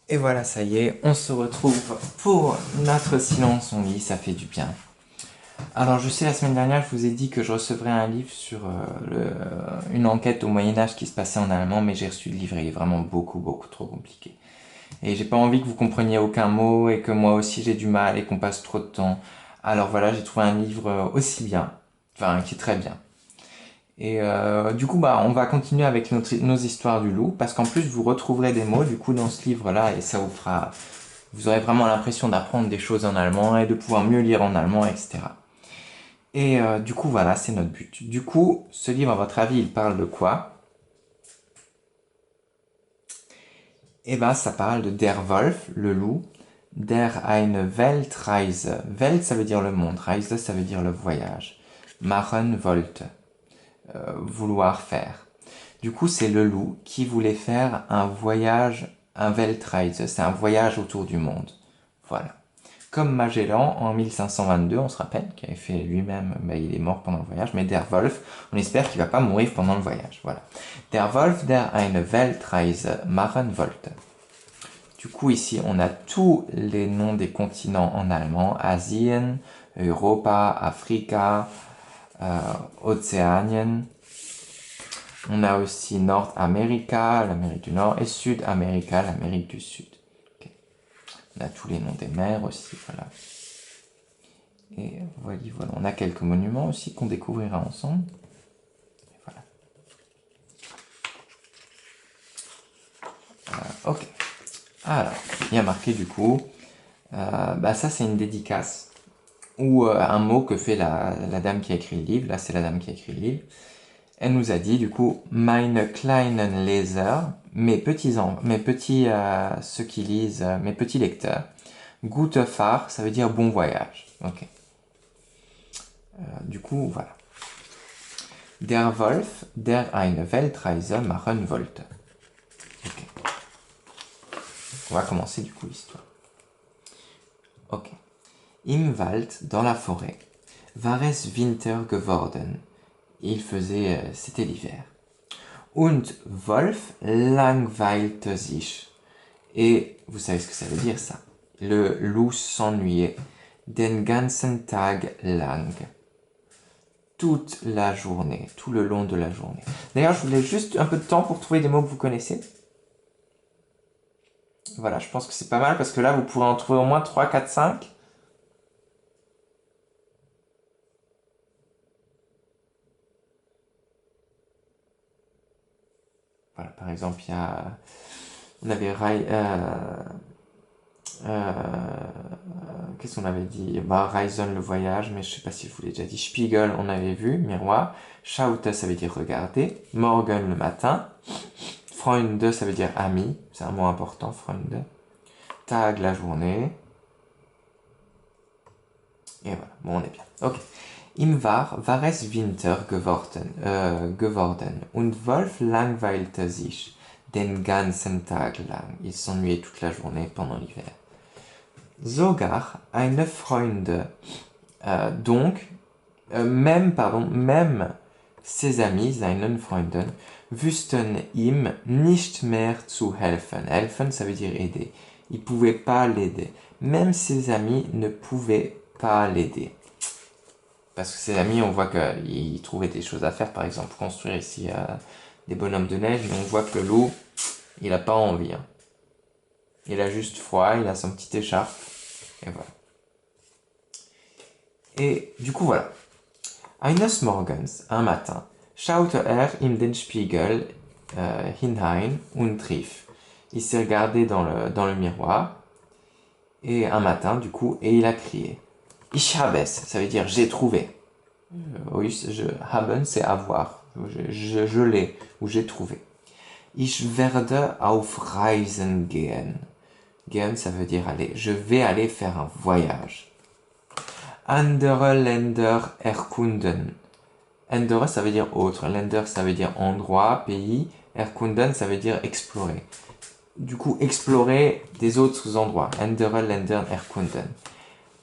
Et voilà, ça y est, on se retrouve pour notre silence on lit, ça fait du bien. Alors je sais, la semaine dernière, je vous ai dit que je recevrais un livre sur une enquête au Moyen-Âge qui se passait en allemand, mais j'ai reçu le livre, il est vraiment beaucoup trop compliqué. Et j'ai pas envie que vous compreniez aucun mot et que moi aussi j'ai du mal et qu'on passe trop de temps. Alors voilà, j'ai trouvé un livre aussi bien, enfin qui est très bien. Et du coup, bah, on va continuer avec nos histoires du loup, parce qu'en plus, vous retrouverez des mots, du coup, dans ce livre-là, et ça vous fera, vous aurez vraiment l'impression d'apprendre des choses en allemand et de pouvoir mieux lire en allemand, etc. Et du coup, voilà, c'est notre but. Du coup, ce livre, à votre avis, il parle de quoi? Eh ben, ça parle de Der Wolf, le loup, der eine Weltreise. Welt, ça veut dire le monde, Reise, ça veut dire le voyage. Machen wollte, vouloir faire. Du coup, c'est le loup qui voulait faire un voyage, un Weltreise, c'est un voyage autour du monde. Voilà. Comme Magellan en 1522, on se rappelle, qui avait fait lui-même, bah, il est mort pendant le voyage, mais Der Wolf, on espère qu'il va pas mourir pendant le voyage. Voilà. Der Wolf, der eine Weltreise machen wollte. Du coup, ici, on a tous les noms des continents en allemand. Asien, Europa, Afrika, Océanien. On a aussi Nord-America, l'Amérique du Nord, et Sud-America, l'Amérique du Sud. Okay. On a tous les noms des mers aussi, voilà. Et voilà, voilà. On a quelques monuments aussi qu'on découvrira ensemble. Et voilà. Ok. Alors, il y a marqué du coup, bah ça c'est une dédicace, ou un mot que fait la dame qui a écrit le livre. Là, c'est la dame qui a écrit le livre. Elle nous a dit du coup, meine kleinen Leser, mes petits ceux qui lisent, mes petits lecteurs. Gute Fahrt, ça veut dire bon voyage. Ok. Du coup, voilà. Der Wolf, der eine Weltreise machen wollte. Ok. On va commencer du coup l'histoire. Ok. Im Wald, dans la forêt, war es Winter geworden. C'était l'hiver. Und Wolf langweilte sich. Et vous savez ce que ça veut dire ça? Le loup s'ennuyait. Den ganzen Tag lang. Toute la journée, tout le long de la journée. D'ailleurs, je voulais juste un peu de temps pour trouver des mots que vous connaissez. Voilà, je pense que c'est pas mal parce que là, vous pourrez en trouver au moins 3, 4, 5. Voilà, par exemple, il y a... On avait... qu'est-ce qu'on avait dit? Bah, Reisen, le voyage, mais je sais pas si je vous l'ai déjà dit. Spiegel, on avait vu, miroir. Schaute, ça veut dire regarder. Morgen, le matin. Freunde, ça veut dire ami. C'est un mot important, Freunde. Tag, la journée. Et voilà, bon, on est bien. Ok. War es Winter geworden und Wolf langweilte sich den ganzen Tag lang. Il s'ennuyait toute la journée pendant l'hiver. Sogar eine Freunde. Même ses amis, seinen Freunden, wüssten ihm nicht mehr zu helfen. Helfen, ça veut dire aider. Il pouvait pas l'aider. Même ses amis ne pouvaient pas l'aider. Parce que ses amis, on voit qu'ils trouvaient des choses à faire, par exemple construire ici des bonhommes de neige, mais on voit que le loup, il a pas envie. Hein. Il a juste froid, il a son petit écharpe, et voilà. Et du coup, voilà. Eines Morgens, un matin, schaute in den Spiegel hinein und rief. Il s'est regardé dans le miroir, et un matin, du coup, et il a crié. Ich habe es, ça veut dire j'ai trouvé. Oui, haben, c'est avoir. Je l'ai, ou j'ai trouvé. Ich werde auf Reisen gehen. Gehen, ça veut dire aller. Je vais aller faire un voyage. Andere Länder erkunden. Andere, ça veut dire autre. Länder, ça veut dire endroit, pays. Erkunden, ça veut dire explorer. Du coup, explorer des autres endroits. Andere Länder erkunden.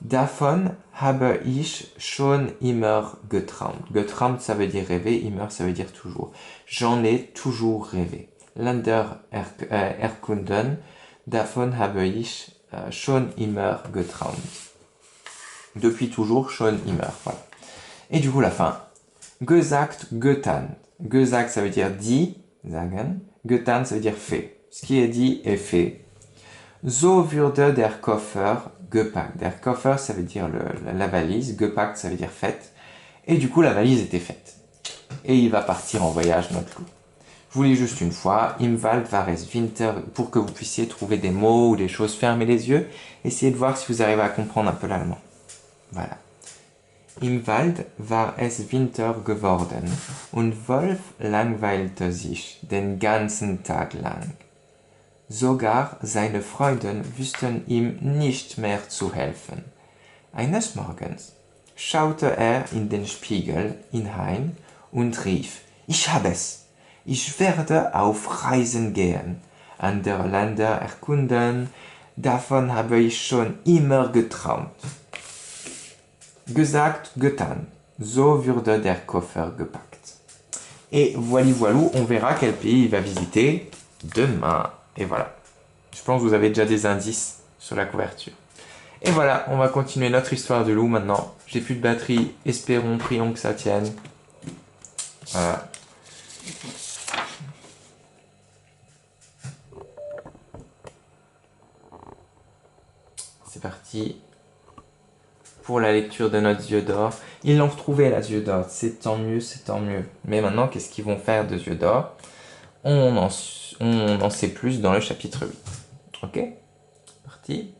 Davon habe ich schon immer geträumt. Geträumt, ça veut dire rêver. Immer, ça veut dire toujours. J'en ai toujours rêvé. Länder erkunden, Davon habe ich schon immer geträumt. Depuis toujours, schon immer. Voilà. Et du coup, la fin. Gesagt, getan. Gesagt, ça veut dire dit, sagen. Getan, ça veut dire fait. Ce qui est dit est fait. So wurde der Koffer gepackt. Der Koffer, ça veut dire la valise. Gepackt, ça veut dire faite. Et du coup, la valise était faite. Et il va partir en voyage, notre loup. Je vous lis juste une fois. Im Wald war es Winter, pour que vous puissiez trouver des mots ou des choses, fermez les yeux. Essayez de voir si vous arrivez à comprendre un peu l'allemand. Voilà. Im Wald war es Winter geworden und Wolf langweilte sich den ganzen Tag lang. Sogar seine Freunde wussten ihm nicht mehr zu helfen. Eines Morgens schaute er in den Spiegel hinein und rief: Ich habe es! Ich werde auf Reisen gehen, andere Länder erkunden, davon habe ich schon immer geträumt. Gesagt, getan. So wurde der Koffer gepackt. Et voilou, on verra quel pays il va visiter demain. Et voilà. Je pense que vous avez déjà des indices sur la couverture. Et voilà, on va continuer notre histoire de loup maintenant. J'ai plus de batterie, espérons, prions que ça tienne. Voilà. C'est parti pour la lecture de notre yeux d'or. Ils l'ont retrouvé, la yeux d'or. C'est tant mieux, c'est tant mieux. Mais maintenant, qu'est-ce qu'ils vont faire de yeux d'or? On en sait plus dans le chapitre 8. Ok? Parti.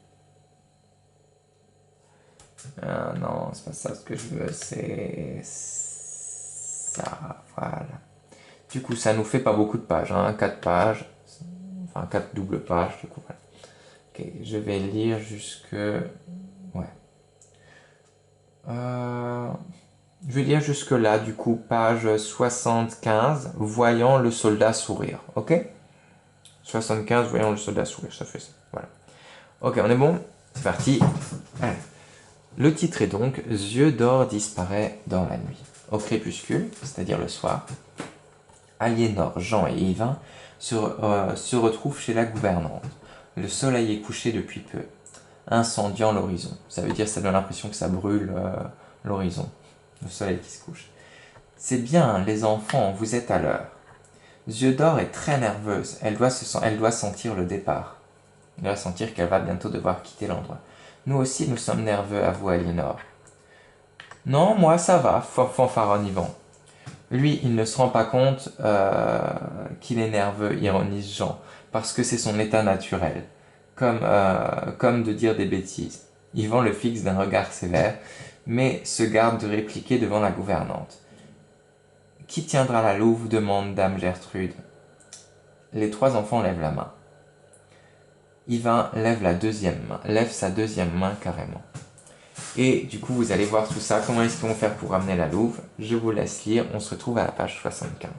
Ah non, c'est pas ça ce que je veux, c'est ça, voilà. Du coup, ça nous fait pas beaucoup de pages, hein, 4 pages, enfin 4 doubles pages, du coup, voilà. Ok, je vais lire jusque... Ouais. Je vais lire jusque là, du coup, page 75, voyant le soldat sourire, ok? 75, voyant le soldat sourire, ça fait ça, voilà. Ok, on est bon? C'est parti. Allez. Le titre est donc Yeux d'or disparaît dans la nuit. Au crépuscule, c'est-à-dire le soir, Aliénor, Jean et Yvain se retrouvent chez la gouvernante. Le soleil est couché depuis peu, incendiant l'horizon. Ça veut dire, ça donne l'impression que ça brûle l'horizon, le soleil qui se couche. C'est bien, les enfants, vous êtes à l'heure. Yeux d'or est très nerveuse, elle doit sentir le départ. Elle doit sentir qu'elle va bientôt devoir quitter l'endroit. Nous aussi, nous sommes nerveux, avoue Aliénor. Non, moi ça va, fanfaronne Yvan. Lui, il ne se rend pas compte qu'il est nerveux, ironise Jean, parce que c'est son état naturel, comme de dire des bêtises. Yvan le fixe d'un regard sévère, mais se garde de répliquer devant la gouvernante. Qui tiendra la louve demande Dame Gertrude. Les 3 enfants lèvent la main. Yvain lève sa deuxième main carrément. Et du coup, vous allez voir tout ça. Comment est-ce qu'ils vont faire pour ramener la louve? Je vous laisse lire. On se retrouve à la page 75.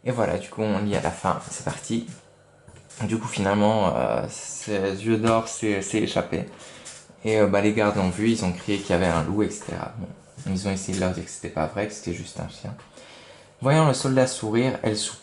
Et voilà, du coup, on lit à la fin. C'est parti. Du coup, finalement, ce yeux d'or s'est échappé. Et les gardes l'ont vu, ils ont crié qu'il y avait un loup, etc. Bon, ils ont essayé de leur dire que c'était pas vrai, que c'était juste un chien. Voyant le soldat sourire, elle soupira.